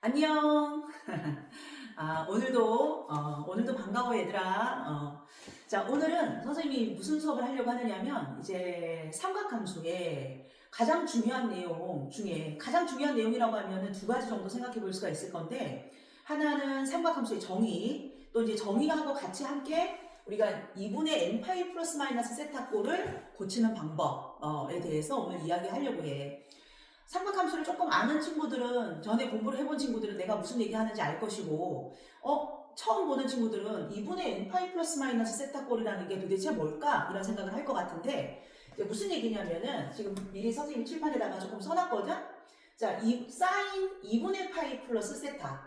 안녕. 오늘도 반가워 얘들아. 자, 오늘은 선생님이 무슨 수업을 하려고 하느냐면 이제 삼각함수의 가장 중요한 내용 중에 가장 중요한 내용이라고 하면은 두 가지 정도 생각해 볼 수가 있을 건데, 하나는 삼각함수의 정의, 또 이제 정의하고 같이 함께 우리가 2분의 n 파이 플러스 마이너스 세타꼴을 고치는 방법에 대해서 오늘 이야기하려고 해. 삼각함수를 조금 아는 친구들은, 전에 공부를 해본 친구들은 내가 무슨 얘기하는지 알 것이고, 처음 보는 친구들은 2분의 n 파이 플러스 마이너스 세타꼴이라는 게 도대체 뭘까? 이런 생각을 할 것 같은데, 이제 무슨 얘기냐면은 지금 미리 선생님 칠판에다가 조금 써놨거든? 자, 사인 2분의 파이 플러스 세타.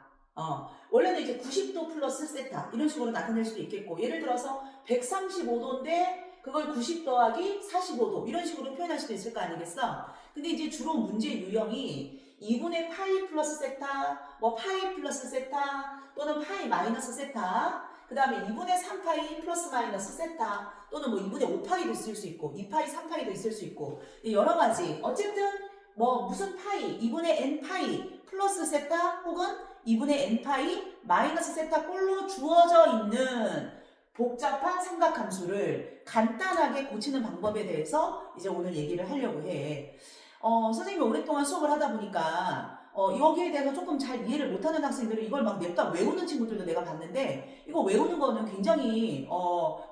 원래는 이제 90도 플러스 세타 이런 식으로 나타낼 수도 있겠고, 예를 들어서 135도인데 그걸 90 더하기 45도 이런 식으로 표현할 수도 있을 거 아니겠어? 근데 이제 주로 문제 유형이 2분의 파이 플러스 세타, 뭐 파이 플러스 세타 또는 파이 마이너스 세타, 그 다음에 2분의 3파이 플러스 마이너스 세타 또는 뭐 2분의 5파이도 있을 수 있고 2파이 3파이도 있을 수 있고 여러 가지. 어쨌든 뭐 무슨 파이 2분의 n 파이 플러스 세타 혹은 2분의 n 파이 마이너스 세타 꼴로 주어져 있는 복잡한 삼각함수를 간단하게 고치는 방법에 대해서 이제 오늘 얘기를 하려고 해. 선생님이 오랫동안 수업을 하다 보니까 여기에 대해서 조금 잘 이해를 못하는 학생들은 이걸 막 냅다 외우는 친구들도 내가 봤는데, 이거 외우는 거는 굉장히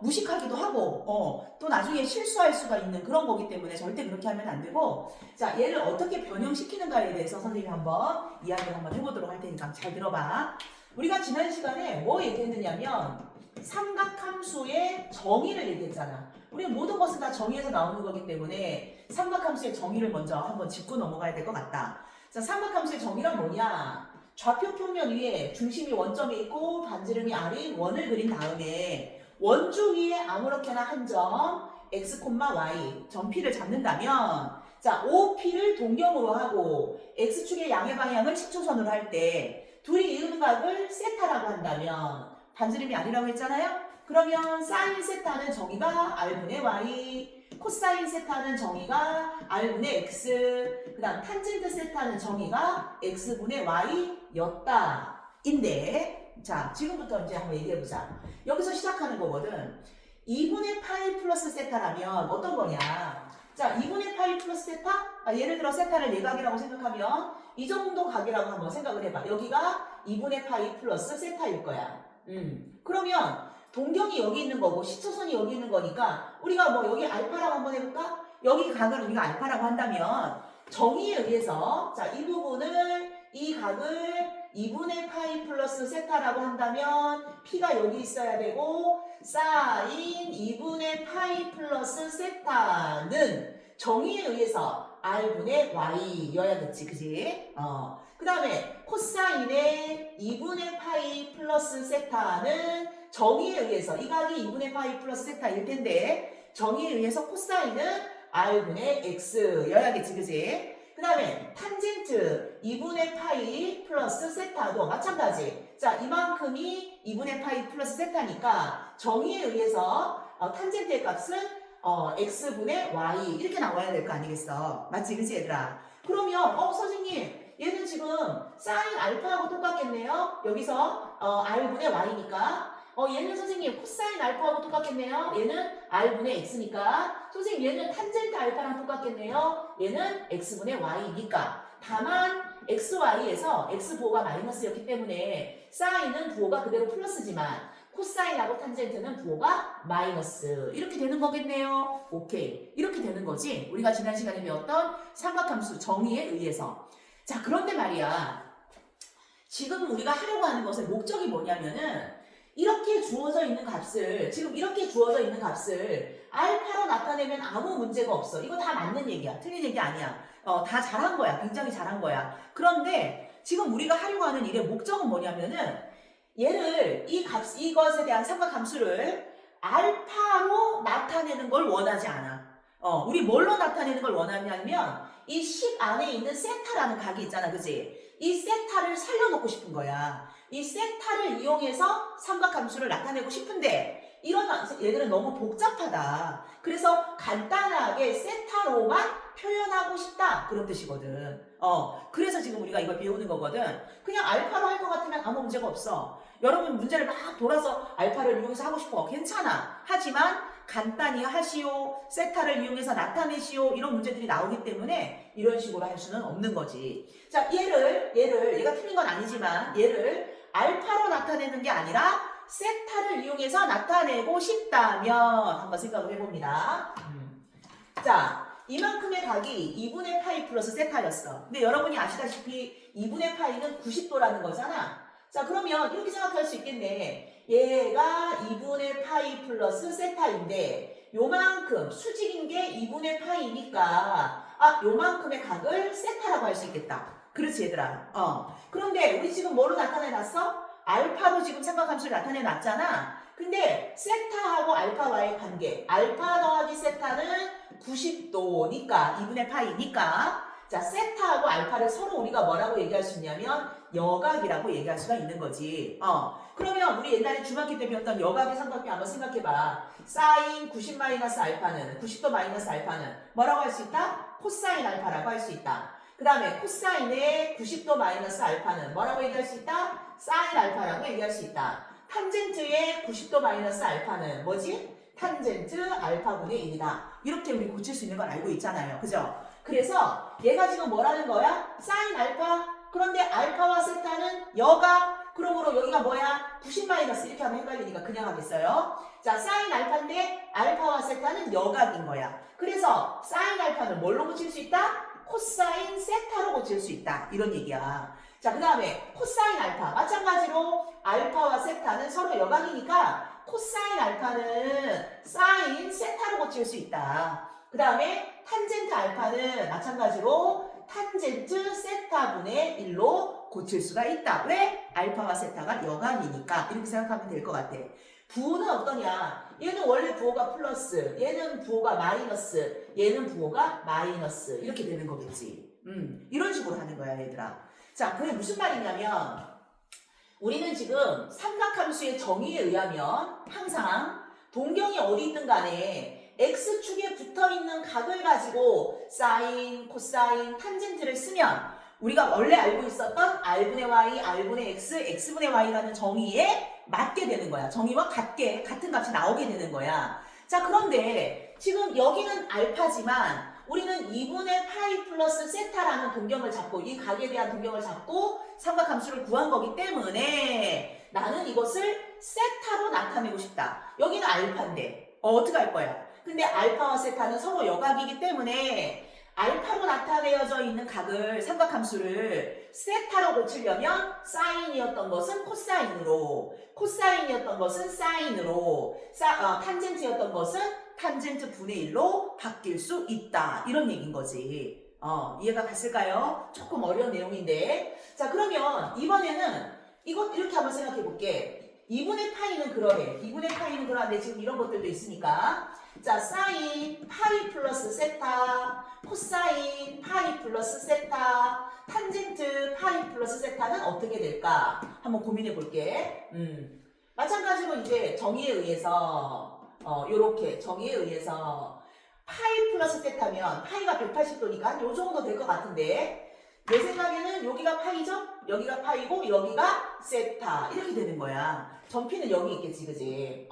무식하기도 하고 또 나중에 실수할 수가 있는 그런 거기 때문에 절대 그렇게 하면 안 되고, 자, 얘를 어떻게 변형시키는가에 대해서 선생님이 한번 이야기를 한번 해보도록 할 테니까 잘 들어봐. 우리가 지난 시간에 뭐 얘기했느냐면 삼각함수의 정의를 얘기했잖아. 우리 모든 것은 다 정의에서 나오는 거기 때문에 삼각함수의 정의를 먼저 한번 짚고 넘어가야 될 것 같다. 자, 삼각함수의 정의란 뭐냐? 좌표 평면 위에 중심이 원점에 있고 반지름이 r인 원을 그린 다음에 원주 위에 아무렇게나 한 점 x, y 점 P를 잡는다면, 자, OP를 동경으로 하고 x축의 양의 방향을 식초선으로 할 때 둘이 이루는 각을 세타라고 한다면, 반지름이 r이라고 했잖아요? 그러면 사인 세타는 정의가 r분의 y, 코사인 세타는 정의가 r분의 x, 그 다음 탄젠트 세타는 정의가 x분의 y였다. 인데, 자, 지금부터 이제 한번 얘기해보자. 여기서 시작하는 거거든. 2분의 파이 플러스 세타라면 어떤 거냐? 자, 2분의 파이 플러스 세타? 예를 들어 세타를 예각이라고 생각하면 이 정도 각이라고 한번 생각을 해봐. 여기가 2분의 파이 플러스 세타일 거야. 그러면 동경이 여기 있는 거고 시초선이 여기 있는 거니까 우리가 뭐 여기 알파라고 한번 해볼까? 여기 각을 우리가 알파라고 한다면 정의에 의해서, 자, 이 각을 2분의 파이 플러스 세타라고 한다면 P가 여기 있어야 되고 사인 2분의 파이 플러스 세타는 정의에 의해서 r분의 y여야겠지, 그지? 그 다음에 코사인의 2분의 파이 플러스 세타는 정의에 의해서 이 각이 2분의 파이 플러스 세타일 텐데 정의에 의해서 코사인은 r분의 x여야겠지, 그지? 그 다음에 탄젠트 2분의 파이 플러스 세타도 마찬가지. 자, 이만큼이 2분의 파이 플러스 세타니까 정의에 의해서 탄젠트의 값은 x분의 y 이렇게 나와야 될 거 아니겠어? 맞지, 그치 얘들아? 그러면 선생님, 얘는 지금 사인 알파하고 똑같겠네요. 여기서 r분의 y니까 얘는 선생님 코사인 알파하고 똑같겠네요. 얘는 r분의 x니까 선생님 얘는 탄젠트 알파랑 똑같겠네요. 얘는 x분의 y니까. 다만 xy에서 x부호가 마이너스였기 때문에 사인은 부호가 그대로 플러스지만 코사인하고 탄젠트는 부호가 마이너스 이렇게 되는 거겠네요. 오케이, 이렇게 되는 거지. 우리가 지난 시간에 배웠던 삼각함수 정의에 의해서. 자, 그런데 말이야, 지금 우리가 하려고 하는 것의 목적이 뭐냐면은 이렇게 주어져 있는 값을, 지금 이렇게 주어져 있는 값을 알파로 나타내면 아무 문제가 없어. 이거 다 맞는 얘기야. 틀린 얘기 아니야. 다 잘한 거야. 굉장히 잘한 거야. 그런데 지금 우리가 하려고 하는 일의 목적은 뭐냐면은 얘를 이것에 대한 삼각함수를 알파로 나타내는 걸 원하지 않아. 우리 뭘로 나타내는 걸 원하냐면 이 식 안에 있는 세타라는 각이 있잖아, 그지? 이 세타를 살려놓고 싶은 거야. 이 세타를 이용해서 삼각함수를 나타내고 싶은데 이런 얘들은 너무 복잡하다. 그래서 간단하게 세타로만 표현하고 싶다 그런 뜻이거든. 그래서 지금 우리가 이걸 배우는 거거든. 그냥 알파로 할 것 같으면 아무 문제가 없어. 여러분 문제를 막 돌아서 알파를 이용해서 하고 싶어. 괜찮아. 하지만 간단히 하시오, 세타를 이용해서 나타내시오 이런 문제들이 나오기 때문에 이런 식으로 할 수는 없는 거지. 자, 얘를 얘가 틀린 건 아니지만 얘를 알파로 나타내는 게 아니라 세타를 이용해서 나타내고 싶다면 한번 생각을 해봅니다. 자, 이만큼의 각이 2분의 파이 플러스 세타였어. 근데 여러분이 아시다시피 2분의 파이는 90도라는 거잖아. 자, 그러면 이렇게 생각할 수 있겠네. 얘가 2분의 파이 플러스 세타인데 요만큼 수직인 게 2분의 파이니까 요만큼의 각을 세타라고 할 수 있겠다. 그렇지 얘들아. 그런데 우리 지금 뭐로 나타내놨어? 알파로 지금 삼각함수를 나타내놨잖아. 근데 세타하고 알파와의 관계, 알파 더하기 세타는 90도니까 2분의 파이니까 자, 세타하고 알파를 서로 우리가 뭐라고 얘기할 수 있냐면 여각이라고 얘기할 수가 있는 거지. 그러면 우리 옛날에 중학교 때 배웠던 여각의 삼각형 한번 생각해봐. 사인 90 마이너스 알파는 90도 마이너스 알파는 뭐라고 할 수 있다? 코사인 알파라고 할 수 있다. 그 다음에 코사인의 90도 마이너스 알파는 뭐라고 얘기할 수 있다? 사인 알파라고 얘기할 수 있다. 탄젠트의 90도 마이너스 알파는 뭐지? 탄젠트 알파분의 1이다. 이렇게 우리 고칠 수 있는 걸 알고 있잖아요. 그죠? 그래서 얘가 지금 뭐라는 거야? 사인 알파. 그런데 알파와 세타는 여각. 그러므로 여기가 뭐야? 90 마이너스 이렇게 하면 헷갈리니까 그냥 하겠어요. 자, 사인 알파인데 알파와 세타는 여각인 거야. 그래서 사인 알파는 뭘로 고칠 수 있다? 코사인 세타로 고칠 수 있다. 이런 얘기야. 자, 그 다음에 코사인 알파. 마찬가지로 알파와 세타는 서로 여각이니까 코사인 알파는 사인 세타로 고칠 수 있다. 그 다음에 탄젠트 알파는 마찬가지로 탄젠트 세타분의 1로 고칠 수가 있다. 왜? 알파와 세타가 여각이니까. 이렇게 생각하면 될 것 같아. 부호는 어떠냐? 얘는 원래 부호가 플러스, 얘는 부호가 마이너스, 얘는 부호가 마이너스 이렇게 되는 거겠지. 이런 식으로 하는 거야 얘들아. 자, 그게 무슨 말이냐면 우리는 지금 삼각함수의 정의에 의하면 항상 동경이 어디 있든 간에 x축에 붙어있는 각을 가지고 사인, 코사인, 탄젠트를 쓰면 우리가 원래 알고 있었던 r분의 y, r분의 x, x분의 y라는 정의에 맞게 되는 거야. 정의와 같은 값이 나오게 되는 거야. 자, 그런데 지금 여기는 알파지만 우리는 2분의 파이 플러스 세타라는 동경을 잡고 이 각에 대한 동경을 잡고 삼각함수를 구한 거기 때문에 나는 이것을 세타로 나타내고 싶다. 여기는 알파인데 어떻게 할 거야? 근데 알파와 세타는 서로 여각이기 때문에 알파로 나타내어져 있는 각을 삼각함수를 세타로 고치려면 사인이었던 것은 코사인으로, 코사인이었던 것은 사인으로, 탄젠트였던 것은 탄젠트 분의 1로 바뀔 수 있다. 이런 얘기인 거지. 이해가 갔을까요? 조금 어려운 내용인데. 자, 그러면 이번에는 이것 이렇게 한번 생각해 볼게. 2분의 파이는 그러해. 2분의 파이는 그러한데 지금 이런 것들도 있으니까. 자, 사인 파이 플러스 세타, 코사인 파이 플러스 세타, 탄젠트 파이 플러스 세타는 어떻게 될까? 한번 고민해 볼게. 마찬가지로 이제 정의에 의해서 요렇게 정의에 의해서 파이 플러스 세타면 파이가 180도니까 한 요 정도 될 것 같은데 내 생각에는 여기가 파이죠? 여기가 파이고 여기가 세타 이렇게 되는 거야. 전피는 여기 있겠지, 그지?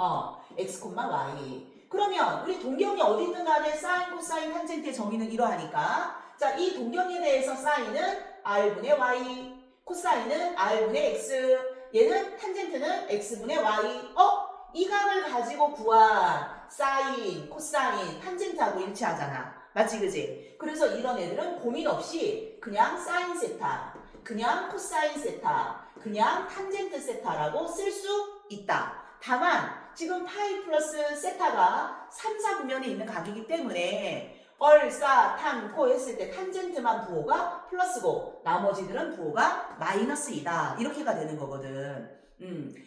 x, y. 그러면 우리 동경이 어디 있든 간에 사인, 코사인, 탄젠트의 정의는 이러하니까 자, 이 동경에 대해서 사인은 r분의 y, 코사인은 r분의 x, 얘는 탄젠트는 x분의 y. 이 각을 가지고 구한 사인, 코사인, 탄젠트하고 일치하잖아. 맞지, 그지? 그래서 이런 애들은 고민 없이 그냥 사인 세타, 그냥 코사인 세타, 그냥 탄젠트 세타라고 쓸 수 있다. 다만 지금 파이 플러스 세타가 3, 4분면에 있는 각이기 때문에 얼사탄코 했을 때 탄젠트만 부호가 플러스고 나머지들은 부호가 마이너스이다. 이렇게가 되는 거거든.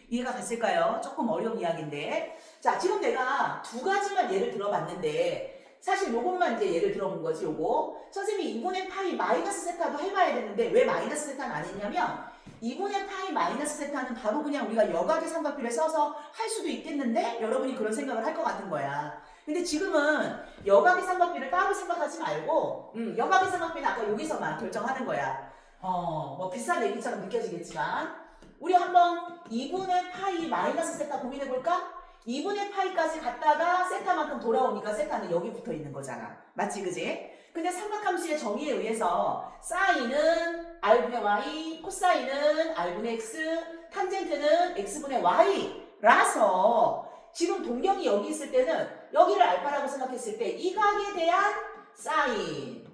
이해가 갔을까요? 조금 어려운 이야기인데. 자, 지금 내가 두 가지만 예를 들어봤는데 사실 요것만 이제 예를 들어본 거지. 요거 선생님이 2분의 파이 마이너스 세타도 해봐야 되는데 왜 마이너스 세타는 안 했냐면 2분의 파이 마이너스 세타는 바로 그냥 우리가 여각의 삼각비를 써서 할 수도 있겠는데 여러분이 그런 생각을 할 것 같은 거야. 근데 지금은 여각의 삼각비를 따로 생각하지 말고 여각의 삼각비는 아까 여기서만 결정하는 거야. 뭐 비싼 얘기처럼 느껴지겠지만 우리 한번 2분의 파이 마이너스 세타 고민해볼까? 2분의 파이까지 갔다가 세타만큼 돌아오니까 세타는 여기 붙어 있는 거잖아. 맞지 그지? 근데 삼각함수의 정의에 의해서 사인은 r분의 y, 코사인은 r분의 x, 탄젠트는 x분의 y 라서 지금 동경이 여기 있을 때는 여기를 알파라고 생각했을 때 이 각에 대한 사인,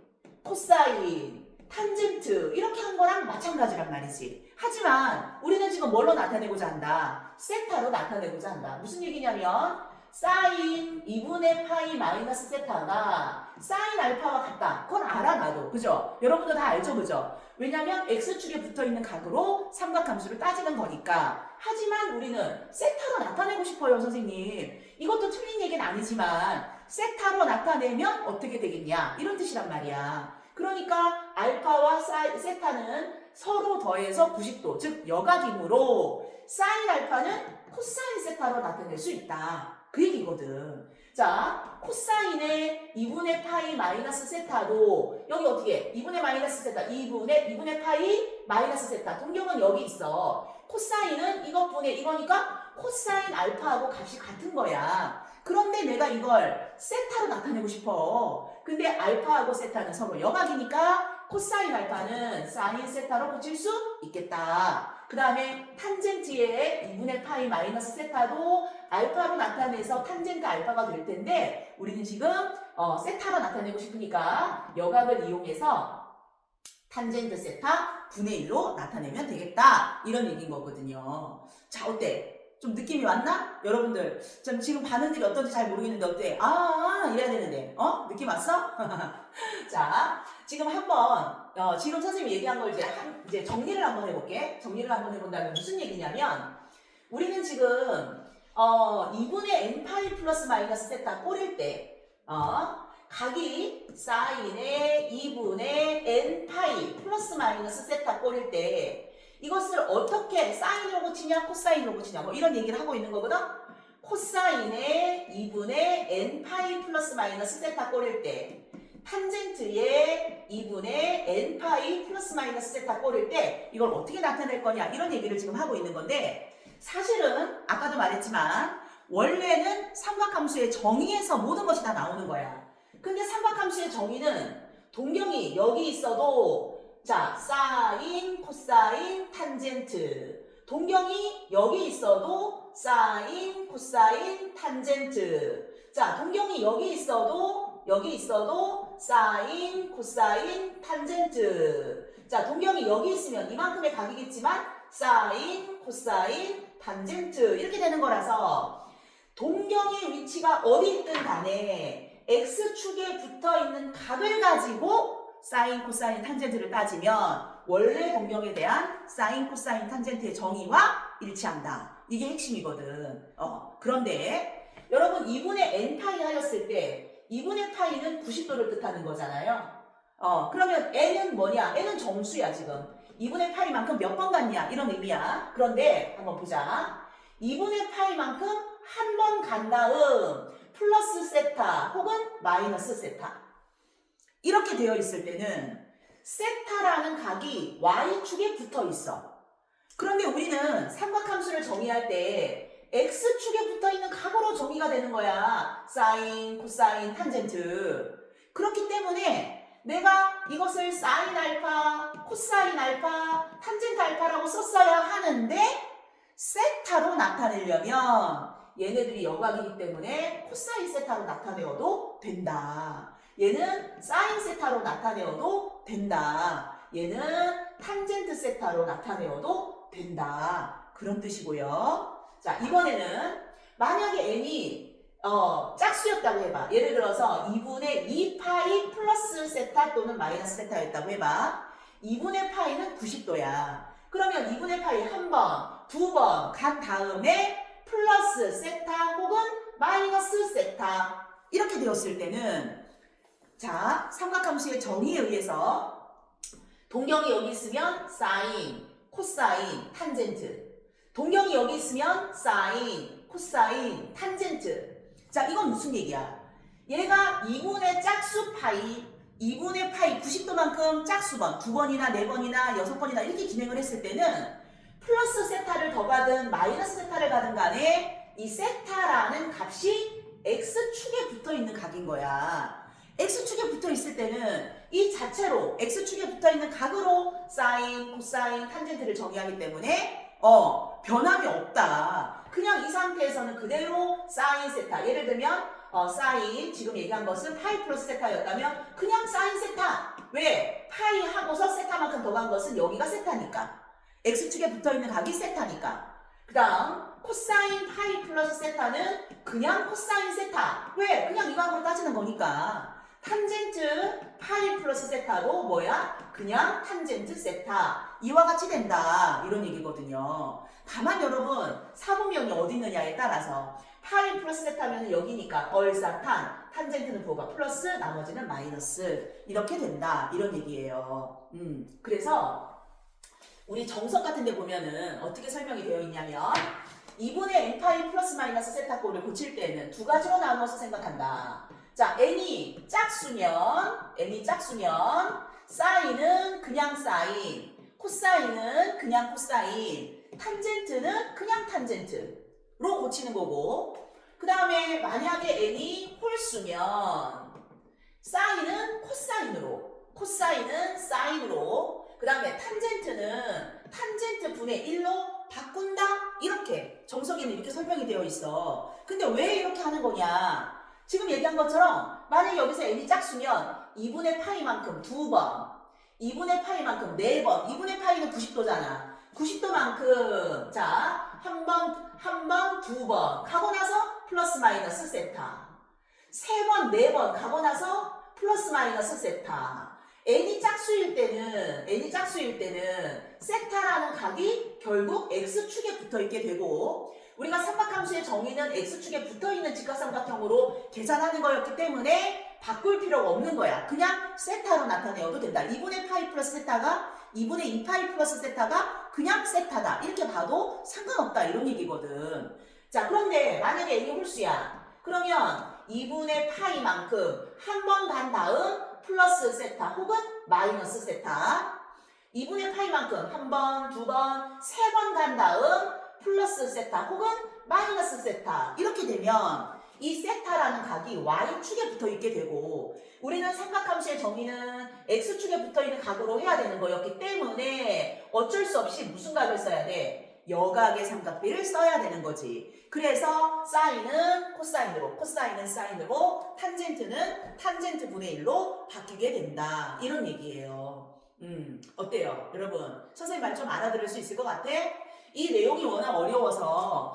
코사인, 탄젠트 이렇게 한 거랑 마찬가지란 말이지. 하지만 우리는 지금 뭘로 나타내고자 한다? 세타로 나타내고자 한다. 무슨 얘기냐면 사인 2분의 파이 마이너스 세타가 사인 알파와 같다. 그건 알아 나도. 그죠? 여러분도 다 알죠? 그죠? 왜냐면 x축에 붙어있는 각으로 삼각함수를 따지는 거니까. 하지만 우리는 세타로 나타내고 싶어요 선생님. 이것도 틀린 얘기는 아니지만 세타로 나타내면 어떻게 되겠냐 이런 뜻이란 말이야. 그러니까 알파와 세타는 서로 더해서 90도 즉 여각이므로 사인 알파는 코사인 세타로 나타낼 수 있다. 그 얘기거든. 자, 코사인의 2분의 파이 마이너스 세타도 여기 어떻게 2분의 마이너스 세타 2분의 파이 마이너스 세타 동경은 여기 있어. 코사인은 이것분의 이거니까 코사인 알파하고 값이 같은 거야. 그런데 내가 이걸 세타로 나타내고 싶어. 근데 알파하고 세타는 서로 여각이니까 코사인 알파는 사인 세타로 고칠 수 있겠다. 그 다음에 탄젠트의 2분의 파이 마이너스 세타도 알파로 나타내서 탄젠트 알파가 될 텐데 우리는 지금 세타로 나타내고 싶으니까 여각을 이용해서 탄젠트 세타 분의 1로 나타내면 되겠다. 이런 얘기인 거거든요. 자, 어때? 좀 느낌이 왔나? 여러분들 좀 지금 반응들이 어떤지 잘 모르겠는데 어때? 이래야 되는데 느낌 왔어? 자, 지금 한번 지금 선생님이 얘기한 걸 이제 정리를 한번 해볼게. 정리를 한번 해본다면 무슨 얘기냐면 우리는 지금 2분의 n파이 플러스 마이너스 세타 꼬릴 때 각이 사인의 2분의 n파이 플러스 마이너스 세타 꼬릴 때 이것을 어떻게 사인으로 고치냐 코사인으로 고치냐 뭐 이런 얘기를 하고 있는 거거든. 코사인의 2분의 n파이 플러스 마이너스 세타 꼬릴 때 탄젠트의 2분의 n파이 플러스 마이너스 세타 꼬릴 때 이걸 어떻게 나타낼 거냐 이런 얘기를 지금 하고 있는 건데 사실은 아까도 말했지만 원래는 삼각함수의 정의에서 모든 것이 다 나오는 거야. 근데 삼각함수의 정의는 동경이 여기 있어도 자, 사인, 코사인, 탄젠트. 동경이 여기 있어도 사인, 코사인, 탄젠트. 자, 동경이 여기 있어도 사인, 코사인, 탄젠트. 자, 동경이 여기 있으면 이만큼의 각이겠지만 사인, 코사인, 탄젠트 이렇게 되는 거라서 동경의 위치가 어디 있든 간에 x축에 붙어있는 각을 가지고 사인, 코사인, 탄젠트를 따지면 원래 동경에 대한 사인, 코사인, 탄젠트의 정의와 일치한다. 이게 핵심이거든. 그런데 여러분 2분의 n파이 하였을 때 2분의 파이는 90도를 뜻하는 거잖아요. 그러면 n은 뭐냐? n은 정수야 지금. 2분의 파이만큼 몇 번 갔냐? 이런 의미야. 그런데 한번 보자. 2분의 파이만큼 한 번 간 다음 플러스 세타 혹은 마이너스 세타 이렇게 되어 있을 때는 세타라는 각이 y축에 붙어 있어. 그런데 우리는 삼각함수를 정의할 때 x축에 붙어 있는 각으로 정의가 되는 거야. 사인, 코사인, 탄젠트. 그렇기 때문에 내가 이것을 사인 알파, 코사인 알파, 탄젠트 알파라고 썼어야 하는데 세타로 나타내려면 얘네들이 여각이기 때문에 코사인 세타로 나타내어도 된다. 얘는 사인 세타로 나타내어도 된다. 얘는 탄젠트 세타로 나타내어도 된다. 그런 뜻이고요. 자, 이번에는 만약에 n이 짝수였다고 해봐. 예를 들어서 2분의 2파이 플러스 세타 또는 마이너스 세타였다고 해봐. 2분의 파이는 90도야. 그러면 2분의 파이 한 번, 두 번 간 다음에 플러스 세타 혹은 마이너스 세타 이렇게 되었을 때는 자, 삼각함수의 정의에 의해서 동경이 여기 있으면 사인, 코사인, 탄젠트. 동경이 여기 있으면 사인, 코사인, 탄젠트. 자, 이건 무슨 얘기야? 얘가 2분의 짝수 파이 2분의 파이 90도만큼 짝수번 2번이나 4번이나 6번이나 이렇게 진행을 했을 때는 플러스 세타를 더 가든 마이너스 세타를 가든 간에 이 세타라는 값이 x축에 붙어있는 각인 거야. x축에 붙어있을 때는 이 자체로 x축에 붙어있는 각으로 사인, 코사인, 탄젠트를 정의하기 때문에 변함이 없다. 그냥 이 상태에서는 그대로 사인 세타, 예를 들면 사인, 지금 얘기한 것은 파이 플러스 세타였다면 그냥 사인 세타. 왜? 파이 하고서 세타만큼 더 간 것은 여기가 세타니까. x축에 붙어있는 각이 세타니까. 그 다음 코사인 파이 플러스 세타는 그냥 코사인 세타. 왜? 그냥 이 각으로 따지는 거니까. 탄젠트 파이 플러스 세타도 뭐야? 그냥 탄젠트 세타. 이와 같이 된다. 이런 얘기거든요. 다만 여러분 사분면이 어디 있느냐에 따라서 파이 플러스 세타면 여기니까 얼사탄, 탄젠트는 부호가 플러스, 나머지는 마이너스 이렇게 된다. 이런 얘기예요. 그래서 우리 정석 같은 데 보면은 어떻게 설명이 되어 있냐면 2분의 n 파이 플러스 마이너스 세타 꼴을 고칠 때는 두 가지로 나누어서 생각한다. 자, n이 짝수면 사인은 그냥 사인, 코사인은 그냥 코사인, 탄젠트는 그냥 탄젠트로 고치는 거고, 그 다음에 만약에 n이 홀수면 사인은 코사인으로, 코사인은 사인으로, 그 다음에 탄젠트는 탄젠트 분의 1로 바꾼다? 이렇게 정석에는 이렇게 설명이 되어 있어. 근데 왜 이렇게 하는 거냐? 지금 얘기한 것처럼 만약에 여기서 n이 짝수면 2분의 파이만큼 2번, 2분의 파이만큼 4번, 2분의 파이는 90도잖아. 90도만큼 자, 한 번, 2번 가고 나서 플러스 마이너스 세타. 3번, 4번 가고 나서 플러스 마이너스 세타. n이 짝수일 때는 세타라는 각이 결국 x축에 붙어있게 되고, 우리가 삼각함수의 정의는 x축에 붙어있는 직각삼각형으로 계산하는 거였기 때문에 바꿀 필요가 없는 거야. 그냥 세타로 나타내어도 된다. 2분의 파이 플러스 세타가 2분의 2파이 플러스 세타가 그냥 세타다. 이렇게 봐도 상관없다. 이런 얘기거든. 자, 그런데 만약에 n이 홀수야. 그러면 2분의 파이만큼 한 번 간 다음 플러스 세타 혹은 마이너스 세타, 2분의 파이만큼 한 번, 2번, 3번 간 다음 플러스 세타 혹은 마이너스 세타. 이렇게 되면 이 세타라는 각이 y축에 붙어있게 되고, 우리는 삼각함수의 정의는 x축에 붙어있는 각으로 해야 되는 거였기 때문에 어쩔 수 없이 무슨 각을 써야 돼? 여각의 삼각비를 써야 되는 거지. 그래서 사인은 코사인으로, 코사인은 사인으로, 탄젠트는 탄젠트 분의 1로 바뀌게 된다. 이런 얘기예요. 어때요? 여러분, 선생님 말 좀 알아들을 수 있을 것 같아? 이 내용이 워낙 어려워서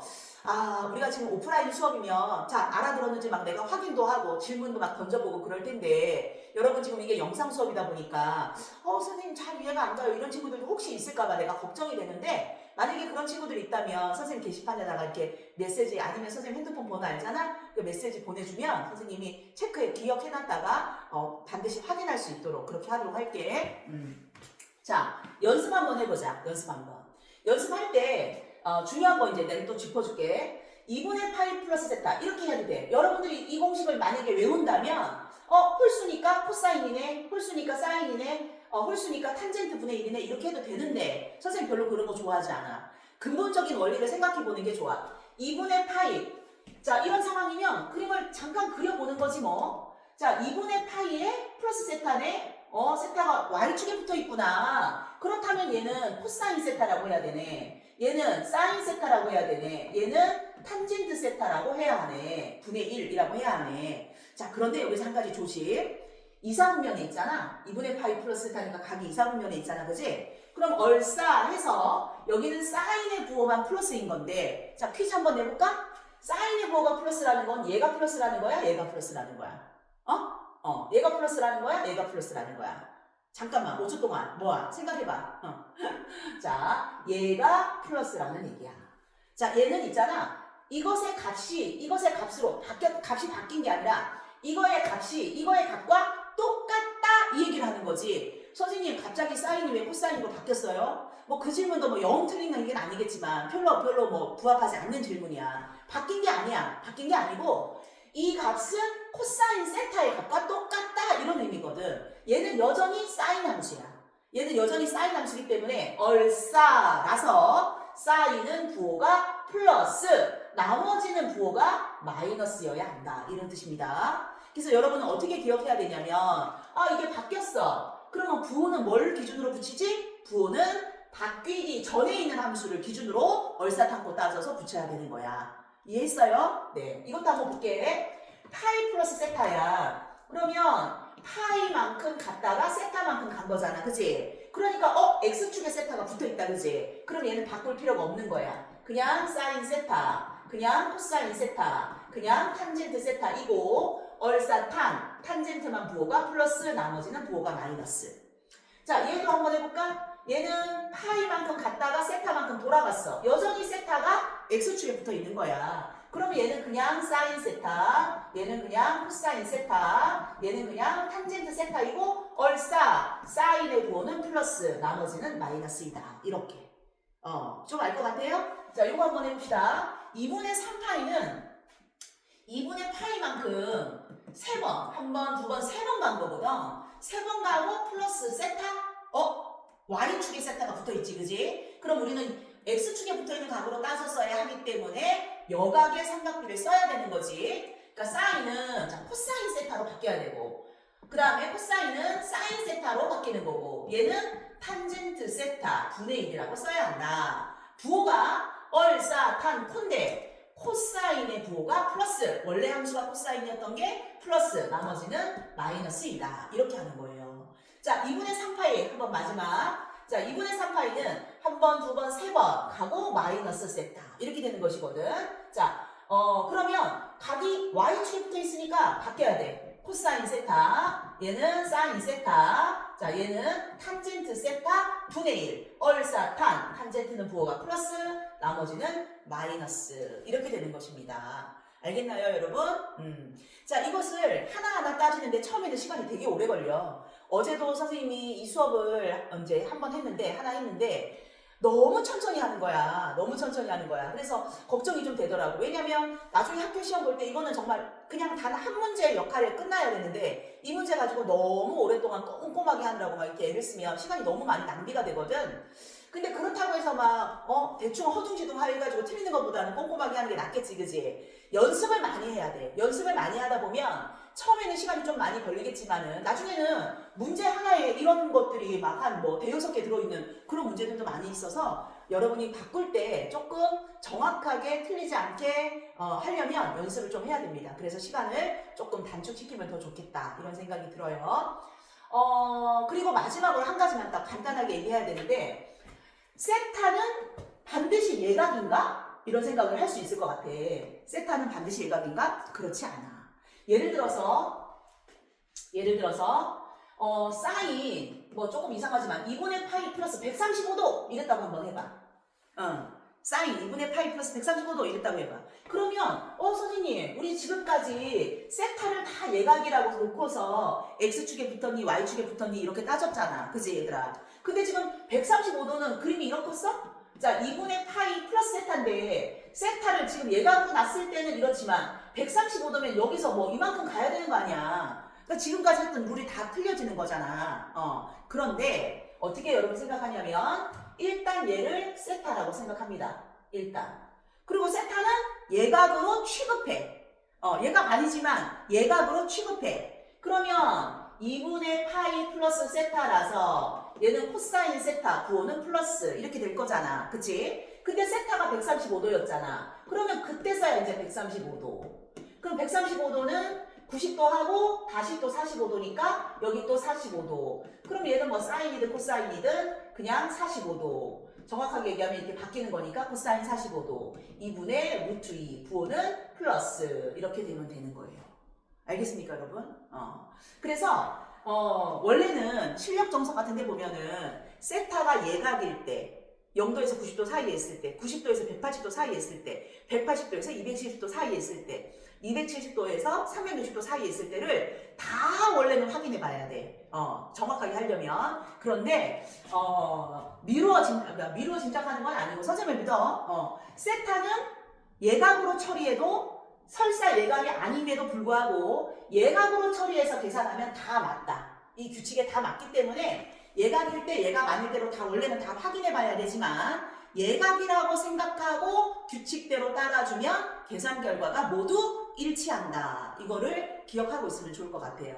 우리가 지금 오프라인 수업이면 자, 알아들었는지 막 내가 확인도 하고 질문도 막 던져보고 그럴 텐데, 여러분 지금 이게 영상 수업이다 보니까 선생님 잘 이해가 안 가요 이런 친구들도 혹시 있을까봐 내가 걱정이 되는데, 만약에 그런 친구들이 있다면 선생님 게시판에다가 이렇게 메시지, 아니면 선생님 핸드폰 번호 알잖아? 그 메시지 보내주면 선생님이 체크해 기억해놨다가 반드시 확인할 수 있도록 그렇게 하도록 할게. 자, 연습 한번 해보자. 연습할 때 중요한 거 이제 내가 또 짚어줄게. 2분의 파이 플러스 세타 이렇게 해도 돼. 여러분들이 이 공식을 만약에 외운다면 홀수니까 코사인이네, 홀수니까 사인이네, 홀수니까 탄젠트 분의 1이네 이렇게 해도 되는데, 선생님 별로 그런 거 좋아하지 않아. 근본적인 원리를 생각해 보는 게 좋아. 2분의 파이, 자 이런 상황이면 그림을 잠깐 그려보는 거지 뭐. 자, 2분의 파이에 플러스 세타네. 세타가 y축에 붙어 있구나. 그렇다면 얘는 코사인 세타라고 해야 되네. 얘는 사인 세타라고 해야 되네. 얘는 탄젠트 세타라고 해야 하네. 분의 1이라고 해야 하네. 자, 그런데 여기서 한 가지 조심. 이사분면에 있잖아. 2분의 파이 플러스 세타니까 각이 이사분면에 있잖아. 그지? 그럼 얼싸 해서 여기는 사인의 부호만 플러스인 건데, 자, 퀴즈 한번 내볼까? 사인의 부호가 플러스라는 건 얘가 플러스라는 거야? 얘가 플러스라는 거야? 얘가 플러스라는 거야? 얘가 플러스라는 거야? 잠깐만, 5초 동안 뭐야? 생각해봐. 자, 얘가 플러스라는 얘기야. 자, 얘는 있잖아. 이것의 값으로 값이 바뀐 게 아니라 이거의 값과 똑같다 이 얘기를 하는 거지. 선생님 갑자기 사인이 왜 코사인으로 바뀌었어요? 뭐 그 질문도 뭐 영 틀린 얘기는 아니겠지만 별로 뭐 부합하지 않는 질문이야. 바뀐 게 아니야. 바뀐 게 아니고 이 값은 코사인 세타의 값과 똑같다 이런 의미거든. 얘는 여전히 사인 함수야. 얘는 여전히 사인 함수이기 때문에 얼싸라서 사인은 부호가 플러스 나머지는 부호가 마이너스여야 한다 이런 뜻입니다. 그래서 여러분은 어떻게 기억해야 되냐면 이게 바뀌었어. 그러면 부호는 뭘 기준으로 붙이지? 부호는 바뀌기 전에 있는 함수를 기준으로 얼싸탄고 따져서 붙여야 되는 거야. 이해했어요? 네. 이것도 한번 볼게. 파이 플러스 세타야. 그러면 파이만큼 갔다가 세타만큼 간 거잖아. 그치? 그러니까 X축에 세타가 붙어있다. 그치? 그럼 얘는 바꿀 필요가 없는 거야. 그냥 사인 세타, 그냥 코사인 세타, 그냥 탄젠트 세타이고 얼싸탄, 탄젠트만 부호가 플러스 나머지는 부호가 마이너스. 자, 얘도 한번 해볼까? 얘는 파이만큼 갔다가 세타만큼 돌아갔어. 여전히 세타가 X축에 붙어 있는 거야. 그러면 얘는 그냥 사인 세타, 얘는 그냥 코사인 세타, 얘는 그냥 탄젠트 세타이고 얼싸, 사인의 부호는 플러스, 나머지는 마이너스이다. 이렇게. 좀 알 것 같아요? 자, 이거 한번 해봅시다. 2분의 3파이는 2분의 파이만큼 3번, 한 번, 두 번, 3번 간 거거든. 3번 가고 플러스 세타? Y축에 세타가 붙어있지, 그지? 그럼 우리는 X축에 붙어있는 값으로 따서 써야 하기 때문에 여각의 삼각비를 써야 되는 거지. 그러니까 사인은 코사인 세타로 바뀌어야 되고, 그 다음에 코사인은 사인 세타로 바뀌는 거고, 얘는 탄젠트 세타 분의 1이라고 써야 한다. 부호가 얼싸 탄 콘데 코사인의 부호가 플러스, 원래 함수가 코사인이었던 게 플러스, 나머지는 마이너스이다. 이렇게 하는 거예요. 자, 2분의 3파이 한번 마지막. 자, 2분의 3파이는 한 번, 두 번, 세 번 가고 마이너스 세타 이렇게 되는 것이거든. 자, 그러면 각이 Y축에 붙어 있으니까 바뀌어야 돼. 코사인 세타, 얘는 사인 세타, 자, 얘는 탄젠트 세타 분의 1, 얼싸탄, 탄젠트는 부호가 플러스, 나머지는 마이너스 이렇게 되는 것입니다. 알겠나요, 여러분? 자, 이것을 하나하나 따지는데 처음에는 시간이 되게 오래 걸려. 어제도 선생님이 이 수업을 이제 한 번 했는데, 하나 했는데, 너무 천천히 하는 거야. 너무 천천히 하는 거야. 그래서 걱정이 좀 되더라고. 왜냐면 나중에 학교 시험 볼 때 이거는 정말 그냥 단 한 문제의 역할에 끝나야 되는데, 이 문제 가지고 너무 오랫동안 꼼꼼하게 하느라고 막 이렇게 애를 쓰면 시간이 너무 많이 낭비가 되거든. 근데 그렇다고 해서 막 대충 허둥지둥 해가지고 틀리는 것보다는 꼼꼼하게 하는 게 낫겠지, 그지? 연습을 많이 해야 돼. 연습을 많이 하다 보면 처음에는 시간이 좀 많이 걸리겠지만은 나중에는 문제 하나에 이런 것들이 막 한 대여섯 개 들어있는 그런 문제들도 많이 있어서 여러분이 바꿀 때 조금 정확하게 틀리지 않게 하려면 연습을 좀 해야 됩니다. 그래서 시간을 조금 단축시키면 더 좋겠다 이런 생각이 들어요. 그리고 마지막으로 한 가지만 딱 간단하게 얘기해야 되는데, 세타는 반드시 예각인가? 이런 생각을 할 수 있을 것 같아. 세타는 반드시 예각인가? 그렇지 않아. 예를 들어서 사인 조금 이상하지만 2분의 파이 플러스 135도 이랬다고 한번 해봐. 사인 2분의 파이 플러스 135도 이랬다고 해봐. 그러면 선생님 우리 지금까지 세타를 다 예각이라고 놓고서 X축에 붙었니 Y축에 붙었니 이렇게 따졌잖아. 그지 얘들아? 근데 지금 135도는 그림이 이렇게 써? 자, 2분의 파이 플러스 세타인데 세타를 지금 예각으로 놨을 때는 이렇지만 135도면 여기서 이만큼 가야 되는 거 아니야. 그러니까 지금까지 했던 룰이 다 틀려지는 거잖아. 그런데 어떻게 여러분 생각하냐면 일단 얘를 세타라고 생각합니다. 일단. 그리고 세타는 예각으로 취급해. 예각 아니지만 예각으로 취급해. 그러면 2분의 파이 플러스 세타라서 얘는 코사인 세타, 부호는 플러스 이렇게 될 거잖아. 그치? 근데 세타가 135도였잖아. 그러면 그때 써야 이제 135도. 그럼 135도는 90도 하고 다시 또 45도니까 여기 또 45도. 그럼 얘는 사인이든 코사인이든 그냥 45도. 정확하게 얘기하면 이렇게 바뀌는 거니까 코사인 45도. 2분의 루트 2, 부호는 플러스 이렇게 되면 되는 거예요. 알겠습니까, 여러분? 그래서 원래는 실력 정석 같은 데 보면은 세타가 예각일 때 0도에서 90도 사이에 있을 때, 90도에서 180도 사이에 있을 때, 180도에서 270도 사이에 있을 때, 270도에서 360도 사이에 있을 때를 다 원래는 확인해 봐야 돼. 정확하게 하려면. 그런데 미루어 짐작하는 건 아니고 선생님을 믿어. 세타는 예각으로 처리해도 설사 예각이 아님에도 불구하고 예각으로 처리해서 계산하면 다 맞다. 이 규칙에 다 맞기 때문에 예각일 때 예각 아닐 때로 다 원래는 다 확인해 봐야 되지만 예각이라고 생각하고 규칙대로 따라주면 계산 결과가 모두 일치한다. 이거를 기억하고 있으면 좋을 것 같아요.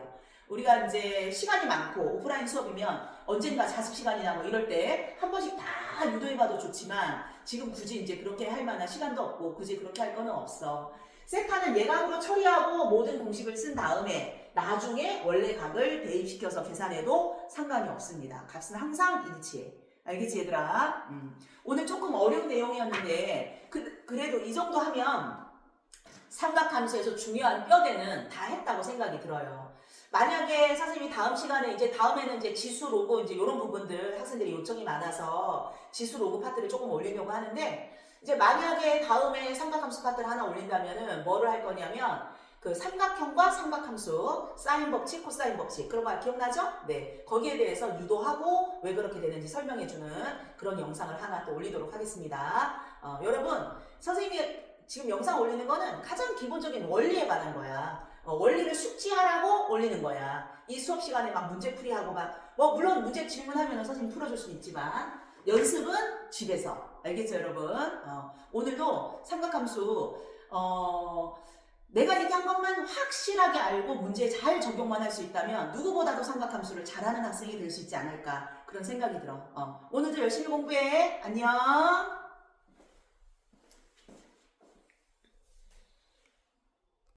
우리가 이제 시간이 많고 오프라인 수업이면 언젠가 자습 시간이나 뭐 이럴 때 한 번씩 다 유도해봐도 좋지만 지금 굳이 이제 그렇게 할 만한 시간도 없고 굳이 그렇게 할 거는 없어. 세타는 예각으로 처리하고 모든 공식을 쓴 다음에 나중에 원래 각을 대입시켜서 계산해도 상관이 없습니다. 값은 항상 일치해. 알겠지 얘들아? 오늘 조금 어려운 내용이었는데 그래도 이 정도 하면 삼각함수에서 중요한 뼈대는 다 했다고 생각이 들어요. 만약에 선생님이 다음 시간에 이제 다음에는 이제 지수 로고 이제 이런 부분들 학생들이 요청이 많아서 지수 로고 파트를 조금 올리려고 하는데 이제 만약에 다음에 삼각함수 파트를 하나 올린다면은 뭐를 할 거냐면 그 삼각형과 삼각함수 사인 법칙, 코사인 법칙 그런 거 기억나죠? 네, 거기에 대해서 유도하고 왜 그렇게 되는지 설명해주는 그런 영상을 하나 또 올리도록 하겠습니다. 여러분 선생님이 지금 영상 올리는 거는 가장 기본적인 원리에 관한 거야. 원리를 숙지하라고 올리는 거야. 이 수업 시간에 막 문제풀이하고 뭐 물론 문제 질문하면 선생님 풀어줄 수 있지만 연습은 집에서. 알겠죠 여러분? 오늘도 삼각함수 내가 이렇게 한 것만 확실하게 알고 문제에 잘 적용만 할 수 있다면 누구보다도 삼각함수를 잘하는 학생이 될 수 있지 않을까 그런 생각이 들어. 오늘도 열심히 공부해. 안녕.